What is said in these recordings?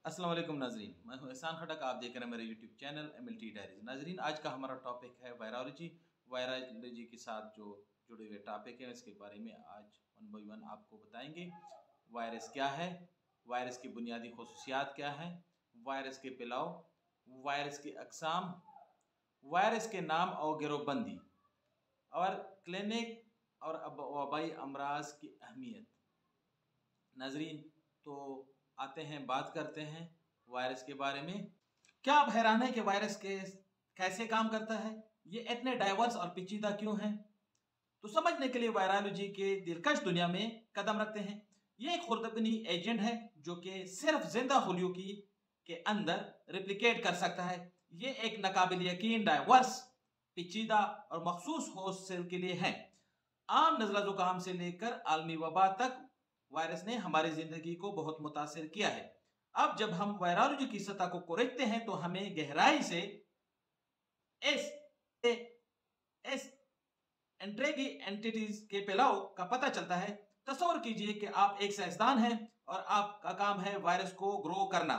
अस्सलाम वालेकुम नाजरीन, मैं हूं एहसान खटक। आप देख रहे हैं मेरे यूट्यूब चैनल MLT डायरीज। नाजरीन, आज का हमारा टॉपिक है वायरोलॉजी। वायरोलॉजी के साथ जो जुड़े हुए टॉपिक हैं इसके बारे में आज वन बाई वन आपको बताएंगे। वायरस क्या है, वायरस की बुनियादी खसूसियात क्या हैं, वायरस के फैलाव, वायरस के अकसाम, वायरस के नाम और गिरोहबंदी, और क्लिनिक और वबाई अमराज की अहमियत। नाजरीन, तो आते हैं, बात करते हैं वायरस के बारे में। क्या आप हैरान है कि वायरस के कैसे काम करता है, ये इतने डाइवर्स और पेचीदा क्यों है? तो समझने के लिए वायरोलॉजी के दिलकश दुनिया में कदम रखते हैं। ये एक खुर्दबनी एजेंट है जो कि सिर्फ जिंदा खुलियों के अंदर रिप्लिकेट कर सकता है। ये एक नाकाबिल यकीन डाइवर्स, पेचीदा और मखसूस होस्ट सेल के लिए है। आम नज़ला जुकाम से लेकर आलमी वबा तक वायरस ने हमारी जिंदगी को बहुत मुतासिर किया है। अब जब हम वायरोलॉजी की सतह को कुरेदते हैं तो हमें गहराई से इस एंट्रेगी एंटिटीज के फैलाव का पता चलता है। तस्वर कीजिए कि आप एक साइंसदान हैं और आपका काम है वायरस को ग्रो करना।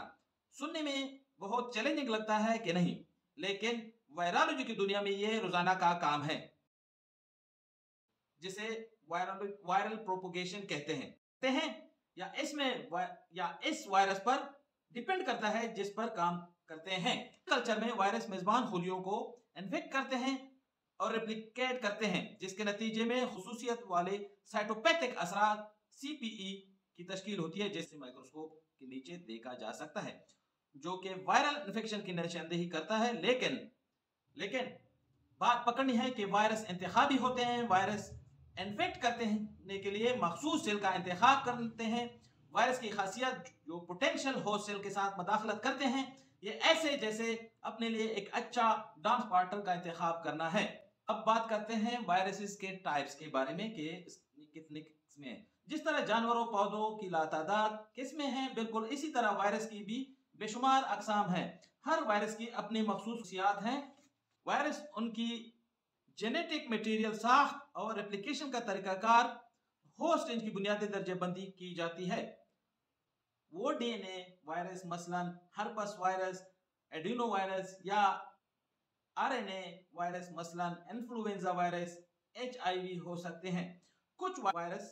सुनने में बहुत चैलेंजिंग लगता है कि नहीं, लेकिन वायरोलॉजी की दुनिया में यह रोजाना का काम है, जिसे वायरल प्रोपोगेशन कहते हैं या इस वायरस पर डिपेंड करता है जिस पर काम करते हैं। कल्चर में वायरस मेजबान खुलियों को इन्फेक्ट करते हैं और रेप्लिकेट करते हैं, जिसके नतीजे में खुसूसियत वाले साइटोपैथिक असरात CPE की तश्कील होती है, जैसे माइक्रोस्कोप के नीचे देखा जा सकता है, जो कि वायरल इन्फेक्शन की निशानदेही करता है। लेकिन बात पकड़नी है कि वायरस इंतखाबी होते हैं। वायरस इन्फेक्ट करने के लिए मखसूस सेल का इंतखाब करते हैं। वायरस की खासियत जो पोटेंशियल होस्ट सेल के साथ मदाखलत करते हैं, ये ऐसे जैसे अपने लिए एक अच्छा डांस पार्टनर का इंतखाब करना है। अब बात करते हैं वायरसेस के टाइप्स के बारे में कि कितने किस्में हैं। जिस तरह जानवरों पौधों की लातादाद किस्में हैं, बिल्कुल इसी तरह वायरस की भी बेशुमार अकसाम हैं। हर वायरस की अपनी मखसूस खसूसियात हैं। वायरस उनकी जेनेटिक मटेरियल साख्त और रेप्लिकेशन का तरीकाकार, होस्ट रेंज की बुनियादी दर्जेबंदी की जाती है। वो DNA वायरस मसलन हर्पस वायरस, एडिनो वायरस या RNA वायरस मसलन इन्फ्लुएंजा वायरस, HIV हो सकते हैं। कुछ वायरस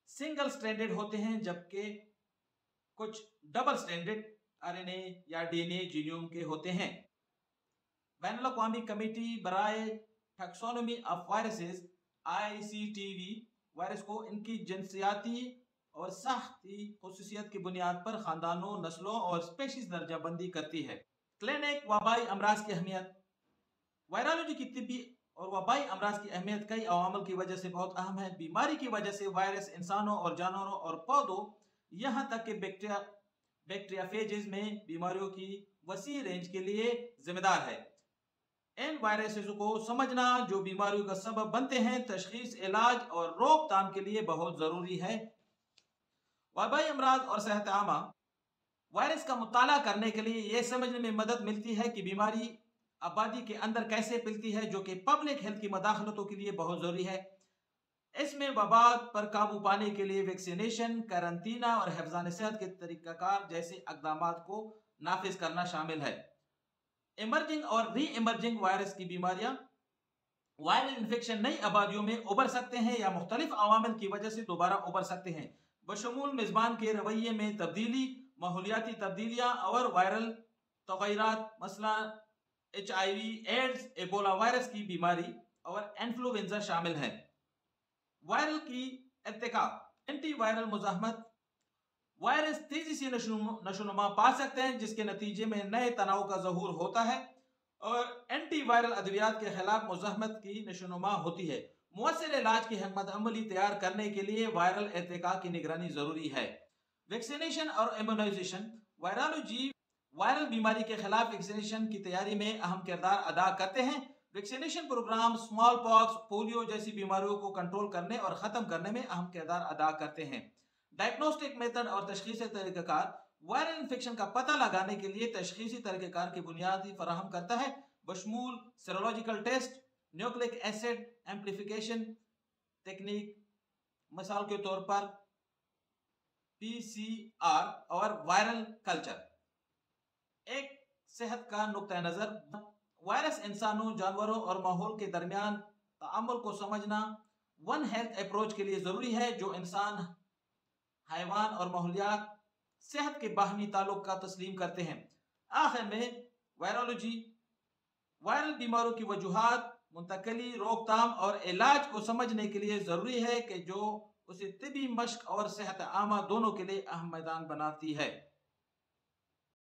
सिंगल स्ट्रैंडेड होते हैं, जबकि कुछ डबल स्ट्रैंडेड RNA या DNA जीनोम के होते हैं। बैनुल अक़वामी कमेटी बराए taxonomy of viruses ICTV virus को इनकी जिनसियाती और साख्ती खुसूसियत की बुनियाद पर खानदानों, नस्लों और स्पेशीज दर्जाबंदी करती है। क्लिनिक वबाई अमराज की अहमियत। वायरोलॉजी की तिब्बी और वबाई अमराज की अहमियत कई अवामल की वजह से बहुत अहम है। बीमारी की वजह से वायरस इंसानों और जानवरों और पौधों, यहाँ तक कि बैक्टीरियाफेजेस में बीमारियों की वसी रेंज के लिए जिम्मेदार है। इन वायरसेस को समझना जो बीमारियों का सबब बनते हैं, तशखीस, इलाज और रोकथाम के लिए बहुत जरूरी है। वबाई अमराज और सेहत आमा। वायरस का मुताला करने के लिए यह समझने में मदद मिलती है कि बीमारी आबादी के अंदर कैसे फैलती है, जो कि पब्लिक हेल्थ की मदाखलतों के लिए बहुत जरूरी है। इसमें वबा पर काबू पाने के लिए वैक्सीनेशन, करंतना और हिफ्ज़ान सेहत के तरीकाकार जैसे इक़दामात को नाफिज करना शामिल है। इमर्जिंग और री इमर्जिंग वायरस की बीमारियां। वायरल इन्फेक्शन नई आबादियों में उभर सकते हैं या मुख्तलिफ अवामिल की वजह से दोबारा उभर सकते हैं, बशमूल मेजबान के रवैये में तब्दीली, माहौलियाती तब्दीलियां और वायरल तग़य्युरात, मसलन HIV, एड्स, एबोला वायरस की बीमारी और इन्फ्लुएंजा शामिल हैं। वायरल की इर्तिका। एंटी वायरल मुज़ाहमत। वायरस तेजी से नशोनुमा पा सकते हैं, जिसके नतीजे में नए तनाव का ज़हूर होता है और एंटी वायरल अद्वियात के खिलाफ मुज़ाहमत की नशोनुमा होती है। मुअस्सर इलाज की हिकमत अमली तैयार करने के लिए वायरल इर्तिका की निगरानी जरूरी है। वैक्सीनेशन और इम्यूनाइजेशन। वायरोलॉजी वायरल बीमारी के खिलाफ वैक्सीनेशन की तैयारी में अहम किरदार अदा करते हैं। Vaccination program smallpox, polio जैसी बीमारियों को कंट्रोल करने और ख़त्म करने में अहम किरदार अदा करते हैं। डायग्नोस्टिक मेथड और तशखीसी तरीक़ाकार। वायरल इन्फेक्शन का पता लगाने के लिए तशखीसी तरीक़ाकार की बुनियादी फराहम करता है, बशमूल serological test, nucleic acid amplification technique, मिसाल के तौर पर PCR اور وائرل کلچر. ایک صحت کا نقطہ نظر، وائرس انسانوں، جانوروں اور ماحول کے درمیان تعامل کو سمجھنا ون ہیلتھ اپروچ کے لیے ضروری ہے، جو انسان، حیوان اور ماحولیات صحت کے باہمی تعلق کا تسلیم کرتے ہیں. آخر میں وائرولوجی وائرل بیماروں کی وجوہات، منتقلی، روک تھام اور علاج کو سمجھنے کے لیے ضروری ہے، کہ جو اسے طبی مشق اور صحت عامہ دونوں کے لیے اہم میدان بناتی ہے.